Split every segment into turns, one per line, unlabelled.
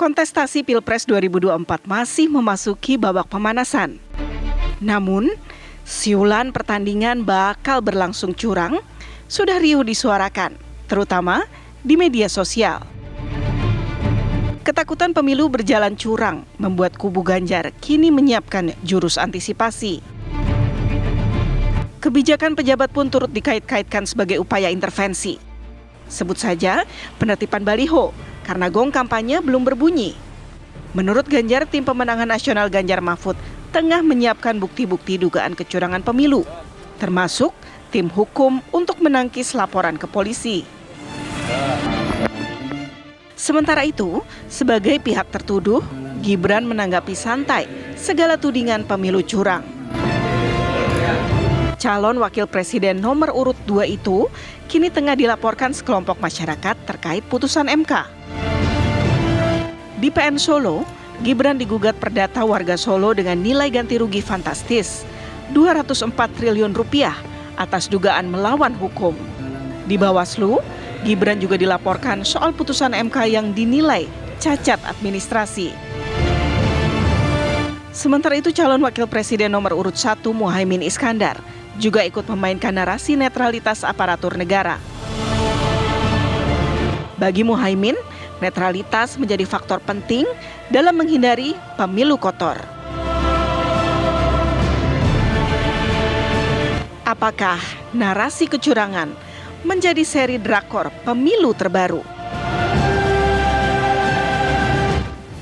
Kontestasi Pilpres 2024 masih memasuki babak pemanasan. Namun, siulan pertandingan bakal berlangsung curang sudah riuh disuarakan, terutama di media sosial. Ketakutan pemilu berjalan curang membuat kubu Ganjar kini menyiapkan jurus antisipasi. Kebijakan pejabat pun turut dikait-kaitkan sebagai upaya intervensi. Sebut saja penertiban baliho karena gong kampanye belum berbunyi. Menurut Ganjar, tim pemenangan nasional Ganjar Mahfud tengah menyiapkan bukti-bukti dugaan kecurangan pemilu, termasuk tim hukum untuk menangkis laporan ke polisi. Sementara itu, sebagai pihak tertuduh, Gibran menanggapi santai segala tudingan pemilu curang. Calon wakil presiden nomor urut 2 itu kini tengah dilaporkan sekelompok masyarakat terkait putusan MK. Di PN Solo, Gibran digugat perdata warga Solo dengan nilai ganti rugi fantastis, 204 triliun rupiah atas dugaan melawan hukum. Di Bawaslu, Gibran juga dilaporkan soal putusan MK yang dinilai cacat administrasi. Sementara itu, calon wakil presiden nomor urut 1 Muhaimin Iskandar juga ikut memainkan narasi netralitas aparatur negara. Bagi Muhaimin, netralitas menjadi faktor penting dalam menghindari pemilu kotor. Apakah narasi kecurangan menjadi seri drakor pemilu terbaru?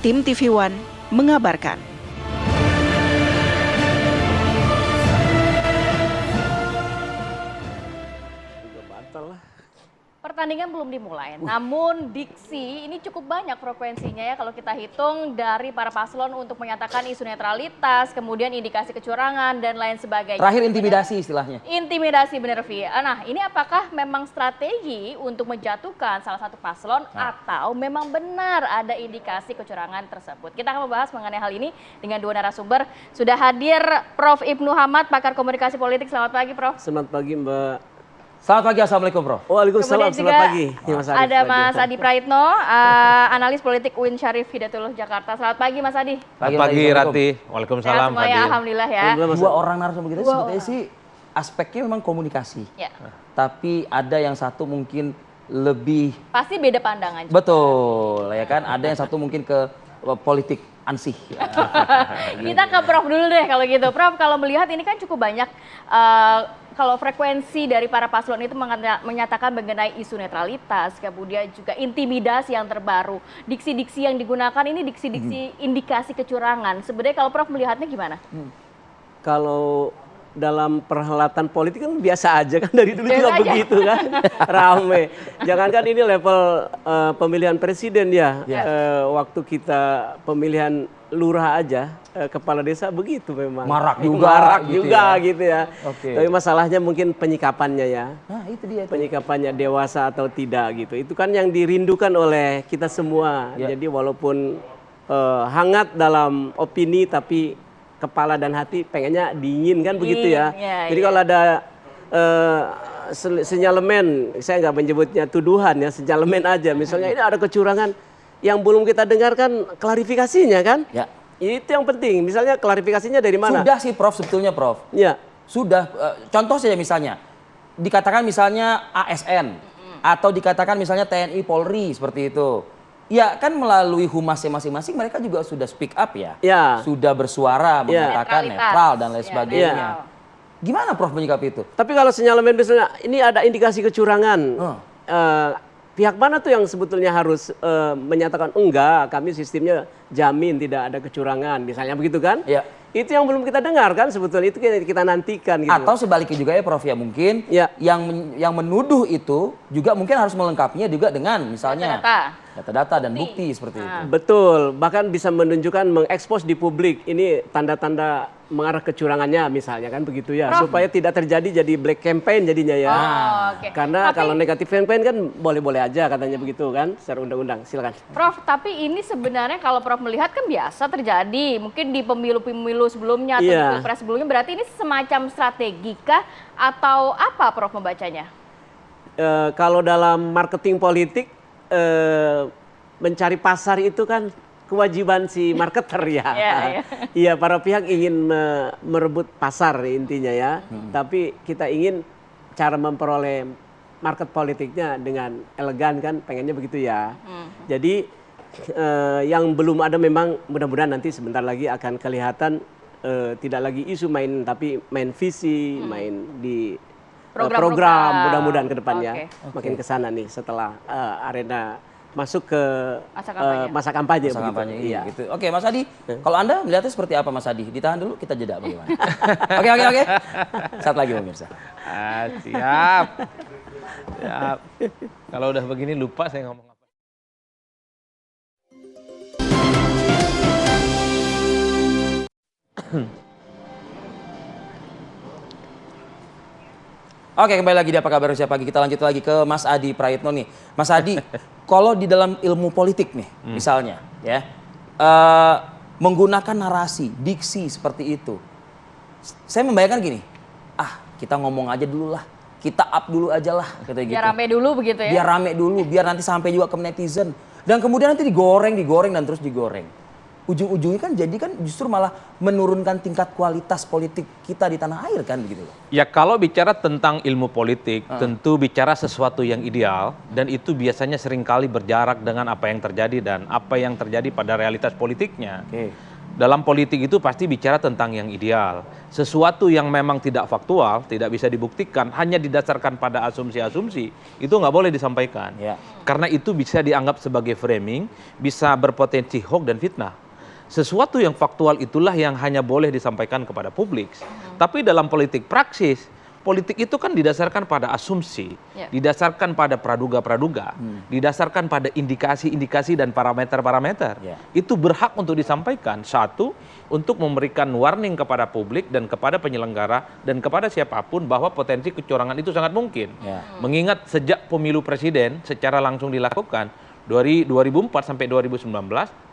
Tim TV One mengabarkan.
Pertandingan belum dimulai, namun diksi ini cukup banyak frekuensinya ya kalau kita hitung dari para paslon untuk menyatakan isu netralitas, kemudian indikasi kecurangan dan lain sebagainya.
Terakhir intimidasi istilahnya.
Intimidasi benar, Vi. Nah, ini apakah memang strategi untuk menjatuhkan salah satu paslon atau memang benar ada indikasi kecurangan tersebut? Kita akan membahas mengenai hal ini dengan dua narasumber. Sudah hadir Prof. Ibnu Hamad, pakar komunikasi politik. Selamat pagi, Prof.
Selamat pagi, Mbak.
Selamat pagi, Assalamualaikum, Prof.
Waalaikumsalam, selamat pagi.
Ya, ada Mas Adi Praitno, analis politik UIN Syarif Hidayatullah Jakarta. Selamat pagi, Mas Adi.
Selamat pagi, Rati. Waalaikumsalam.
Sehat semuanya, alhamdulillah ya.
Dua orang narasumber kita sebetulnya sih aspeknya memang komunikasi.
Ya.
Tapi ada yang satu mungkin lebih...
Pasti beda pandangan juga.
Betul, ya kan? Ada yang satu mungkin ke politik ansih.
Kita ke Prof dulu deh kalau gitu. Prof, kalau melihat ini kan cukup banyak kalau frekuensi dari para paslon itu menyatakan mengenai isu netralitas, kemudian juga intimidasi yang terbaru. Diksi-diksi yang digunakan ini diksi-diksi indikasi kecurangan. Sebenarnya kalau Prof melihatnya gimana?
Kalau dalam perhelatan politik kan biasa aja kan, dari dulu juga begitu kan, rame. Jangankan ini level pemilihan presiden ya, waktu kita pemilihan lurah aja, kepala desa begitu memang.
Marak juga
gitu ya.
Oke.
Tapi masalahnya mungkin penyikapannya ya.
Nah, itu dia.
Penyikapannya dewasa atau tidak gitu. Itu kan yang dirindukan oleh kita semua.
Ya.
Jadi walaupun hangat dalam opini tapi kepala dan hati pengennya dingin kan begitu ya. Jadi kalau ada sinyalemen, saya nggak menyebutnya tuduhan ya, sinyalemen aja. Misalnya ini ada kecurangan yang belum kita dengarkan klarifikasinya kan.
Ya.
Itu yang penting. Misalnya klarifikasinya dari mana?
Sudah sih, Prof, sebetulnya, Prof.
Ya.
Sudah, contoh saja misalnya, dikatakan misalnya ASN, atau dikatakan misalnya TNI Polri seperti itu. Ya kan melalui humasnya masing-masing mereka juga sudah speak up ya.
Ya.
Sudah bersuara, mengatakan netral dan lain sebagainya.
Ya.
Gimana Prof menyikapi itu?
Tapi kalau sinyalemen misalnya ini ada indikasi kecurangan, pihak mana tuh yang sebetulnya harus menyatakan enggak, kami sistemnya jamin tidak ada kecurangan, misalnya begitu kan?
Ya.
Itu yang belum kita dengar kan sebetulnya, itu kita nantikan gitu.
Atau sebaliknya juga ya Prof ya, mungkin yang menuduh itu juga mungkin harus melengkapinya juga dengan misalnya data-data dan bukti seperti itu.
Betul, bahkan bisa menunjukkan, mengekspos di publik ini tanda-tanda mengarah kecurangannya misalnya kan begitu ya,
Prof.
supaya tidak terjadi jadi black campaign jadinya ya. Karena kalau negatif campaign kan boleh-boleh aja katanya begitu kan secara undang-undang. Silakan.
Prof, tapi ini sebenarnya kalau Prof melihat kan biasa terjadi mungkin di pemilu-pemilu sebelumnya atau di pilpres sebelumnya, berarti ini semacam strategi kah atau apa Prof membacanya?
Kalau dalam marketing politik mencari pasar itu kan kewajiban si marketer ya. Iya, para pihak ingin merebut pasar intinya ya. Tapi kita ingin cara memperoleh market politiknya dengan elegan kan, pengennya begitu ya. Jadi yang belum ada memang mudah-mudahan nanti sebentar lagi akan kelihatan tidak lagi isu main tapi main visi, main di program mudah-mudahan ke depannya makin ke sana nih setelah arena masuk ke masa kampanye.
Ini, iya. Gitu. Oke, Mas Adi, kalau Anda melihatnya seperti apa, Mas Adi? Ditahan dulu, kita jeda bagaimana? Oke. Saat lagi pemirsa.
Siap. Kalau udah begini lupa saya ngomong apa.
Oke, kembali lagi di Apa Kabar Indonesia Pagi. Kita lanjut lagi ke Mas Adi Prayitno nih. Mas Adi, kalau di dalam ilmu politik nih, misalnya ya, menggunakan narasi, diksi seperti itu. Saya membayangkan gini, kita ngomong aja dulu lah, kita up dulu aja lah, kata gitu.
Biar rame dulu begitu ya?
Biar rame dulu, biar nanti sampai juga ke netizen. Dan kemudian nanti digoreng dan terus digoreng. Ujung-ujungnya kan jadi kan justru malah menurunkan tingkat kualitas politik kita di tanah air kan begitu loh.
Ya kalau bicara tentang ilmu politik, tentu bicara sesuatu yang ideal dan itu biasanya seringkali berjarak dengan apa yang terjadi dan apa yang terjadi pada realitas politiknya. Dalam politik itu pasti bicara tentang yang ideal. Sesuatu yang memang tidak faktual, tidak bisa dibuktikan, hanya didasarkan pada asumsi-asumsi, itu nggak boleh disampaikan. Karena itu bisa dianggap sebagai framing, bisa berpotensi hoax dan fitnah. Sesuatu yang faktual itulah yang hanya boleh disampaikan kepada publik. Tapi dalam politik praksis, politik itu kan didasarkan pada asumsi, didasarkan pada praduga-praduga, didasarkan pada indikasi-indikasi dan parameter-parameter. Itu berhak untuk disampaikan. Satu, untuk memberikan warning kepada publik dan kepada penyelenggara dan kepada siapapun bahwa potensi kecurangan itu sangat mungkin. Mengingat sejak pemilu presiden secara langsung dilakukan, dari 2004 sampai 2019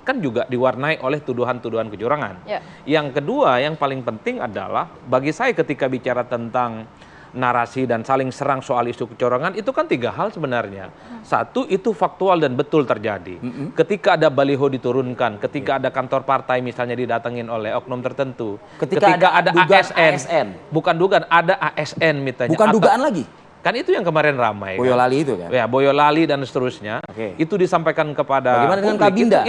kan juga diwarnai oleh tuduhan-tuduhan kecurangan. Yang kedua, yang paling penting adalah bagi saya ketika bicara tentang narasi dan saling serang soal isu kecurangan itu kan tiga hal sebenarnya. Satu, itu faktual dan betul terjadi. Ketika ada baliho diturunkan, ketika ada kantor partai misalnya didatengin oleh oknum tertentu, ketika ada ASN, bukan dugaan, ada ASN misalnya.
Bukan dugaan lagi?
Kan itu yang kemarin ramai.
Boyolali itu kan?
Ya, Boyolali dan seterusnya. Itu disampaikan kepada
bagaimana dengan
publik.
Kabinda?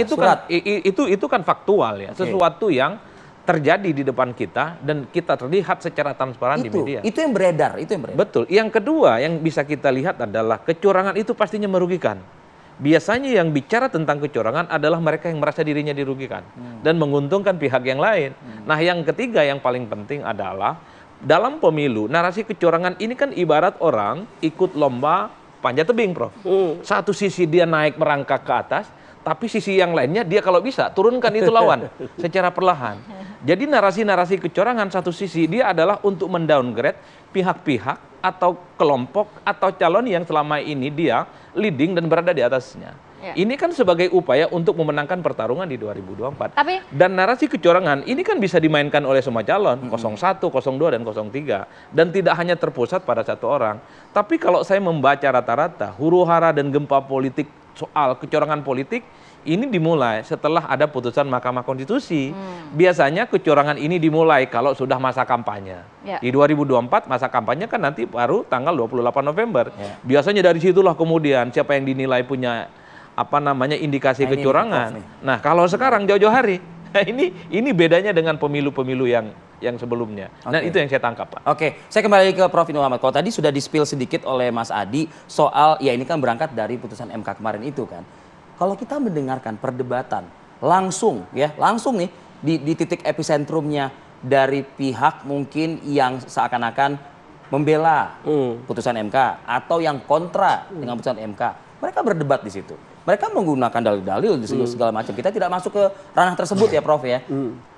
Itu kan faktual ya. Sesuatu yang terjadi di depan kita dan kita terlihat secara transparan di media.
Itu yang beredar,
Betul. Yang kedua yang bisa kita lihat adalah kecurangan itu pastinya merugikan. Biasanya yang bicara tentang kecurangan adalah mereka yang merasa dirinya dirugikan dan menguntungkan pihak yang lain. Nah, yang ketiga yang paling penting adalah dalam pemilu, narasi kecurangan ini kan ibarat orang ikut lomba panjat tebing, Prof. Satu sisi dia naik merangkak ke atas, tapi sisi yang lainnya dia kalau bisa turunkan itu lawan secara perlahan. Jadi narasi-narasi kecurangan satu sisi dia adalah untuk mendowngrade pihak-pihak atau kelompok atau calon yang selama ini dia leading dan berada di atasnya. Ini kan sebagai upaya untuk memenangkan pertarungan di 2024. Dan narasi kecurangan ini kan bisa dimainkan oleh semua calon, 01, 02, dan 03. Dan tidak hanya terpusat pada satu orang. Tapi kalau saya membaca rata-rata, huru-hara dan gempa politik soal kecurangan politik, ini dimulai setelah ada putusan Mahkamah Konstitusi. Biasanya kecurangan ini dimulai kalau sudah masa kampanye. Di 2024 masa kampanye kan nanti baru tanggal 28 November. Biasanya dari situlah kemudian siapa yang dinilai punya indikasi kecurangan. Nah, kalau sekarang jauh-jauh hari, ini bedanya dengan pemilu-pemilu yang sebelumnya. Dan itu yang saya tangkap, Pak.
Saya kembali ke Prof. Inul Ahmad. Kalau tadi sudah di-spill sedikit oleh Mas Adi soal ini kan berangkat dari putusan MK kemarin itu kan. Kalau kita mendengarkan perdebatan langsung nih di titik epicentrumnya dari pihak mungkin yang seakan-akan membela putusan MK atau yang kontra dengan putusan MK, mereka berdebat di situ. Mereka menggunakan dalil-dalil segala macam. Kita tidak masuk ke ranah tersebut ya, Prof ya.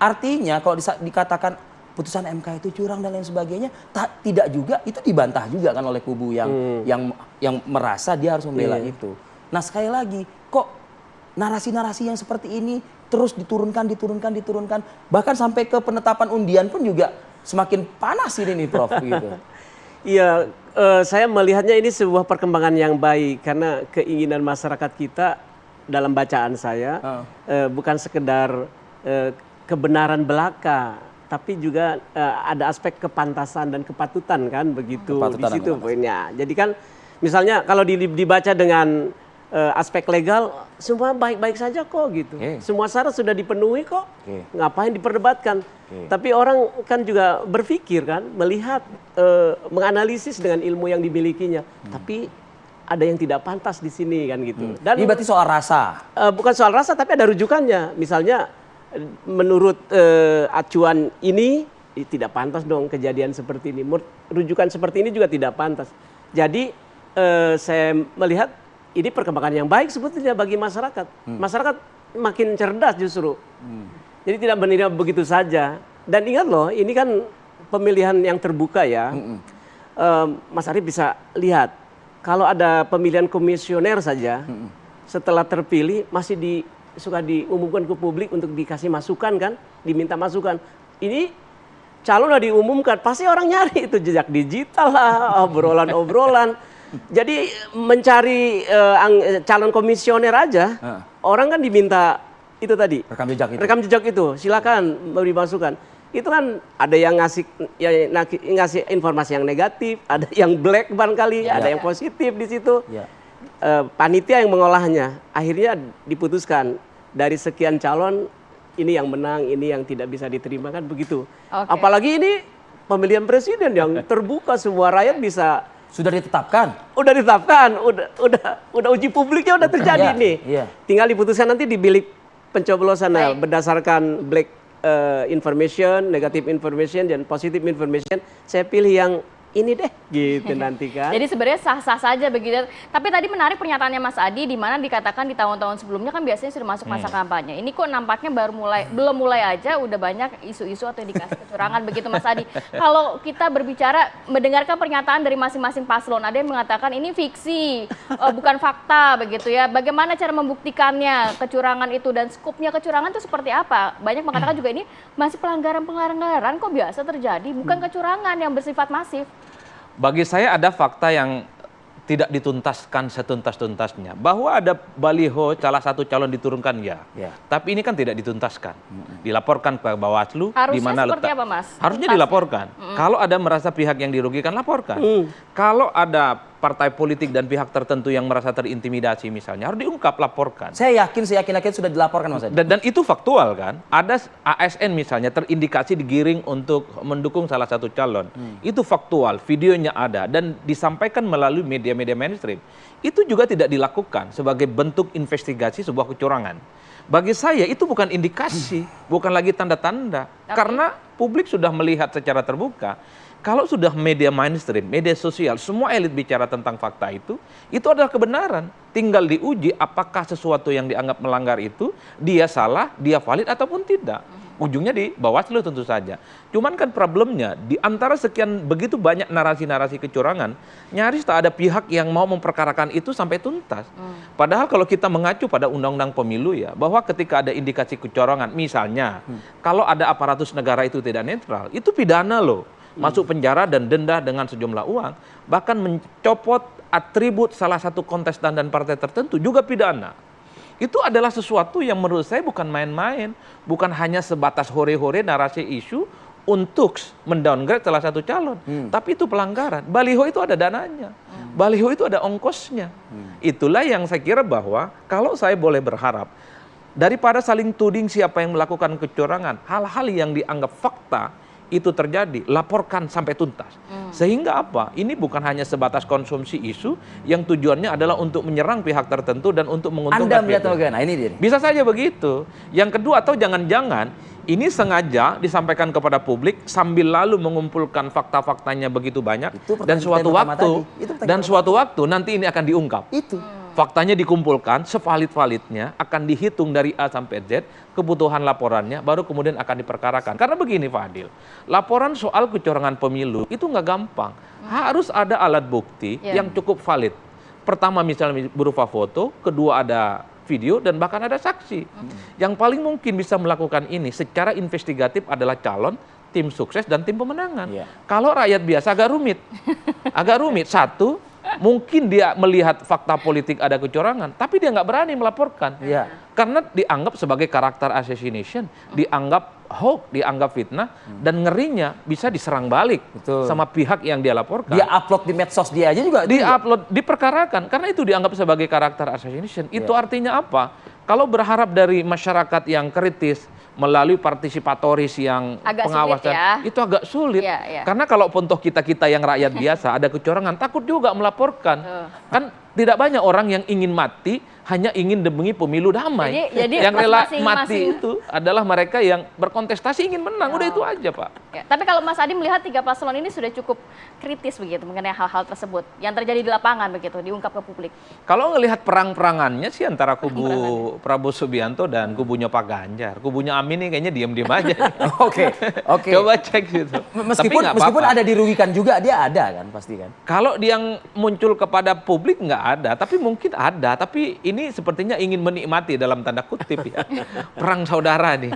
Artinya kalau dikatakan putusan MK itu curang dan lain sebagainya, tidak juga itu dibantah juga kan oleh kubu yang merasa dia harus membela itu. Nah, sekali lagi, kok narasi-narasi yang seperti ini terus diturunkan, bahkan sampai ke penetapan undian pun juga semakin panas ini nih, Prof gitu.
Iya, saya melihatnya ini sebuah perkembangan yang baik karena keinginan masyarakat kita dalam bacaan saya bukan sekedar kebenaran belaka, tapi juga ada aspek kepantasan dan kepatutan kan begitu di situ poinnya. Jadi kan misalnya kalau dibaca dengan aspek legal semua baik-baik saja kok gitu. Semua syarat sudah dipenuhi kok. Ngapain diperdebatkan? Tapi orang kan juga berpikir kan, melihat, menganalisis dengan ilmu yang dimilikinya. Tapi ada yang tidak pantas di sini kan gitu. Dan
ini berarti soal rasa.
Bukan soal rasa tapi ada rujukannya. Misalnya menurut acuan ini tidak pantas dong kejadian seperti ini. Rujukan seperti ini juga tidak pantas. Jadi saya melihat ini perkembangan yang baik sebetulnya bagi masyarakat. Masyarakat makin cerdas justru. Jadi tidak menilai begitu saja. Dan ingat loh, ini kan pemilihan yang terbuka ya. Mas Arief bisa lihat, kalau ada pemilihan komisioner saja, setelah terpilih masih suka diumumkan ke publik untuk dikasih masukan kan, diminta masukan. Ini calon udah diumumkan, pasti orang nyari itu jejak digital lah, obrolan-obrolan. Jadi mencari calon komisioner aja, orang kan diminta itu tadi. Rekam jejak itu, silakan beri masukan. Itu kan ada yang ngasih informasi yang negatif, ada yang black barangkali, ada yang positif di situ. Panitia yang mengolahnya, akhirnya diputuskan dari sekian calon ini yang menang, ini yang tidak bisa diterima kan begitu. Apalagi ini pemilihan presiden yang terbuka, semua rakyat bisa.
Sudah ditetapkan?
Udah ditetapkan, udah uji publiknya udah terjadi nih. Tinggal diputuskan nanti di bilik pencoblosan berdasarkan black information, negative information, dan positive information. Saya pilih yang ini deh, gitu nanti kan.
Jadi sebenarnya sah-sah saja begitu. Tapi tadi menarik pernyataannya Mas Adi, di mana dikatakan di tahun-tahun sebelumnya kan biasanya sudah masuk masa kampanye. Ini kok nampaknya belum mulai aja udah banyak isu-isu atau indikasi kecurangan begitu Mas Adi. Kalau kita berbicara, mendengarkan pernyataan dari masing-masing paslon, ada yang mengatakan ini fiksi, bukan fakta begitu ya. Bagaimana cara membuktikannya kecurangan itu dan skupnya kecurangan itu seperti apa? Banyak mengatakan juga ini masih pelanggaran kok biasa terjadi, bukan kecurangan yang bersifat masif.
Bagi saya ada fakta yang tidak dituntaskan setuntas-tuntasnya. Bahwa ada baliho salah satu calon diturunkan ya. Tapi ini kan tidak dituntaskan. Dilaporkan ke Bawaslu.
Harusnya
di mana
seperti
letak.
apa Mas?
Harusnya dilaporkan. Kalau ada merasa pihak yang dirugikan, laporkan. Kalau ada partai politik dan pihak tertentu yang merasa terintimidasi misalnya, harus diungkap, laporkan.
Saya yakin sudah dilaporkan Mas Adi.
Dan itu faktual kan. Ada ASN misalnya terindikasi digiring untuk mendukung salah satu calon. Itu faktual, videonya ada dan disampaikan melalui media-media mainstream. Itu juga tidak dilakukan sebagai bentuk investigasi sebuah kecurangan. Bagi saya itu bukan indikasi, bukan lagi tanda-tanda. Karena publik sudah melihat secara terbuka. Kalau sudah media mainstream, media sosial, semua elit bicara tentang fakta itu adalah kebenaran. Tinggal diuji apakah sesuatu yang dianggap melanggar itu, dia salah, dia valid ataupun tidak. Ujungnya di Bawaslu tentu saja. Cuman kan problemnya, di antara sekian begitu banyak narasi-narasi kecurangan, nyaris tak ada pihak yang mau memperkarakan itu sampai tuntas. Padahal kalau kita mengacu pada undang-undang pemilu ya, bahwa ketika ada indikasi kecurangan, misalnya, kalau ada aparatus negara itu tidak netral, itu pidana loh. Masuk penjara dan denda dengan sejumlah uang, bahkan mencopot atribut salah satu kontestan dan partai tertentu juga pidana. Itu adalah sesuatu yang menurut saya bukan main-main, bukan hanya sebatas hore-hore narasi isu untuk mendowngrade salah satu calon, tapi itu pelanggaran. Baliho itu ada dananya, baliho itu ada ongkosnya. Itulah yang saya kira bahwa kalau saya boleh berharap, daripada saling tuding siapa yang melakukan kecurangan, hal-hal yang dianggap fakta itu terjadi, laporkan sampai tuntas. Sehingga apa? Ini bukan hanya sebatas konsumsi isu yang tujuannya adalah untuk menyerang pihak tertentu dan untuk menguntungkan.
Anda melihat bagaimana? Ini dia.
Bisa saja begitu. Yang kedua, atau jangan-jangan ini sengaja disampaikan kepada publik sambil lalu mengumpulkan fakta-faktanya begitu banyak, dan suatu waktu nanti ini akan diungkap. Faktanya dikumpulkan, sevalid-validnya, akan dihitung dari A sampai Z, kebutuhan laporannya, baru kemudian akan diperkarakan. Karena begini Pak Adil, laporan soal kecurangan pemilu itu nggak gampang. Harus ada alat bukti yang cukup valid. Pertama misalnya berupa foto, kedua ada video, dan bahkan ada saksi. Yang paling mungkin bisa melakukan ini secara investigatif adalah calon, tim sukses, dan tim pemenangan. Kalau rakyat biasa agak rumit. Satu, mungkin dia melihat fakta politik ada kecurangan, tapi dia nggak berani melaporkan.
Iya.
Karena dianggap sebagai karakter assassination, dianggap hoax, dianggap fitnah, dan ngerinya bisa diserang balik
Betul.
sama pihak yang dia laporkan.
Dia upload di medsos dia aja juga.
Di-upload, diperkarakan, karena itu dianggap sebagai karakter assassination. Itu artinya apa? Kalau berharap dari masyarakat yang kritis, melalui partisipatoris yang
Agak
pengawasan,
sulit ya.
itu agak sulit.
Iya, iya.
Karena kalau contoh kita-kita yang rakyat biasa ada kecurangan, takut juga melaporkan. Kan tidak banyak orang yang ingin mati hanya ingin demi pemilu damai.
Jadi
yang rela
masing-masing-
mati itu adalah mereka yang berkontestasi ingin menang. Udah itu aja, Pak.
Ya, tapi kalau Mas Adi melihat 3 paslon ini sudah cukup kritis begitu mengenai hal-hal tersebut yang terjadi di lapangan begitu, diungkap ke publik.
Kalau ngelihat perang-perangannya sih antara kubu Prabowo Subianto dan kubunya Pak Ganjar. Kubunya Amin ini kayaknya diem-diem aja.
Oke.
Coba cek gitu. Tapi nggak
Meskipun
apa-apa.
ada dirugikan juga, dia ada kan pasti kan.
Kalau yang muncul kepada publik nggak ada, tapi mungkin ada. Tapi ini sepertinya ingin menikmati dalam tanda kutip ya. Perang saudara nih.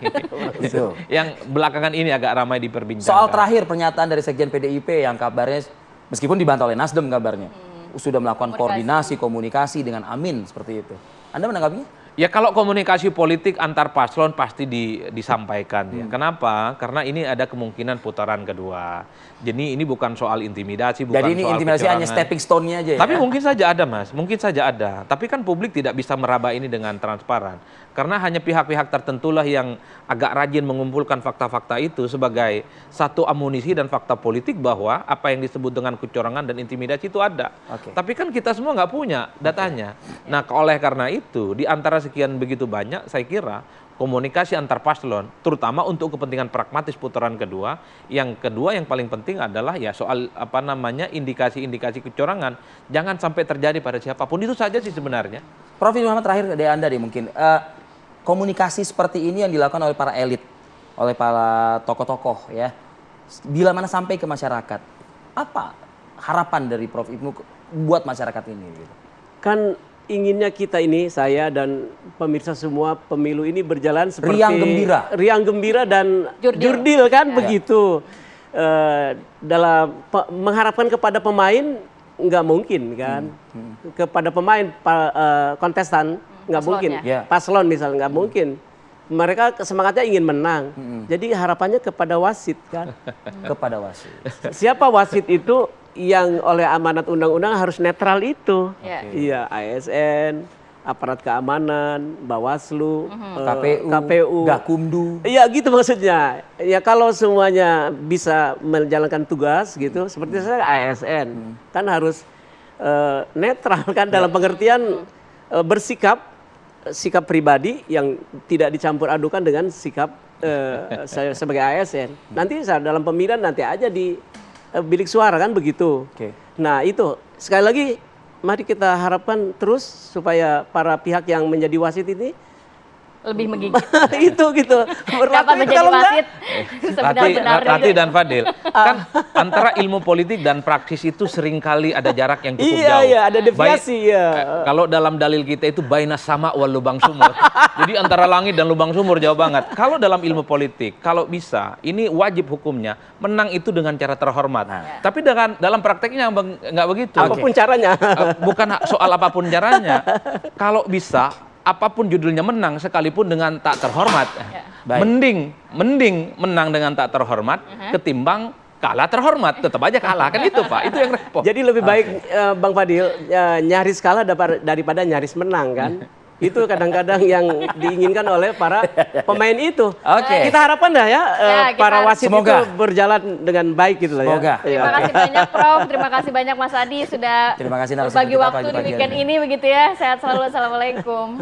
Betul.
Yang belakangan ini agak ramai diperbincangkan.
Soal terakhir pernyataan dari Sekjen PDIP yang kabarnya meskipun dibantah oleh Nasdem kabarnya sudah melakukan koordinasi komunikasi dengan Amin seperti itu. Anda menanggapinya?
Ya kalau komunikasi politik antar paslon pasti disampaikan ya. Kenapa? Karena ini ada kemungkinan putaran kedua. Jadi ini bukan soal intimidasi, bukan
Jadi ini
soal
intimidasi hanya
kecurangan.
stepping stone-nya aja ya.
Tapi mungkin saja ada, Mas. Mungkin saja ada. Tapi kan publik tidak bisa meraba ini dengan transparan. Karena hanya pihak-pihak tertentulah yang agak rajin mengumpulkan fakta-fakta itu sebagai satu amunisi dan fakta politik bahwa apa yang disebut dengan kecurangan dan intimidasi itu ada.
Oke.
Tapi kan kita semua nggak punya datanya. Nah, oleh karena itu, di antara sekian begitu banyak, saya kira komunikasi antar paslon, terutama untuk kepentingan pragmatis putaran kedua. Yang kedua yang paling penting adalah ya soal indikasi-indikasi kecurangan. Jangan sampai terjadi pada siapapun. Itu saja sih sebenarnya.
Prof. Muhammad terakhir dari Anda nih mungkin. Komunikasi seperti ini yang dilakukan oleh para elit, oleh para tokoh-tokoh ya. Bila mana sampai ke masyarakat, apa harapan dari Prof. Ibnu buat masyarakat ini? Gitu?
Kan inginnya kita ini, saya dan pemirsa semua, pemilu ini berjalan seperti riang gembira dan jurdil kan begitu. Dalam mengharapkan kepada pemain nggak mungkin kan, kepada pemain kontestan nggak mungkin, paslon misalnya nggak mungkin. Mereka semangatnya ingin menang, jadi harapannya kepada wasit kan.
Kepada wasit.
Siapa wasit itu? Yang oleh amanat undang-undang harus netral itu. Iya, ASN, aparat keamanan, Bawaslu, KPU,
Gakumdu.
Iya gitu maksudnya. Ya kalau semuanya bisa menjalankan tugas gitu, seperti saya ASN kan harus netral kan dalam pengertian bersikap pribadi yang tidak dicampur adukan dengan sikap saya sebagai ASN. Nanti dalam pemilihan nanti aja di bilik suara kan begitu. Nah itu sekali lagi mari kita harapkan terus supaya para pihak yang menjadi wasit ini
lebih menggigit.
itu gitu.
Dapat menjadi wasit.
Rati dan Fadil, kan antara ilmu politik dan praksis itu seringkali ada jarak yang cukup jauh.
Iya, ada deviasi ya.
Kalau dalam dalil kita itu baina sama wal lubang sumur. Jadi antara langit dan lubang sumur jauh banget. Kalau dalam ilmu politik, kalau bisa, ini wajib hukumnya menang itu dengan cara terhormat. Tapi dalam prakteknya nggak begitu.
Apapun caranya.
Bukan soal apapun caranya. Kalau bisa apapun judulnya menang sekalipun dengan tak terhormat. Mending menang dengan tak terhormat ketimbang kalah terhormat, tetap aja kalah kan itu Pak, itu yang repot.
Jadi lebih baik Bang Fadil nyaris kalah daripada nyaris menang kan. Itu kadang-kadang yang diinginkan oleh para pemain itu. Kita harapkan dah ya, para wasit itu berjalan dengan baik gitu lah ya.
Terima kasih banyak Prof, terima kasih banyak Mas Adi sudah berbagi waktu di weekend ini begitu ya. Sehat selalu, assalamualaikum.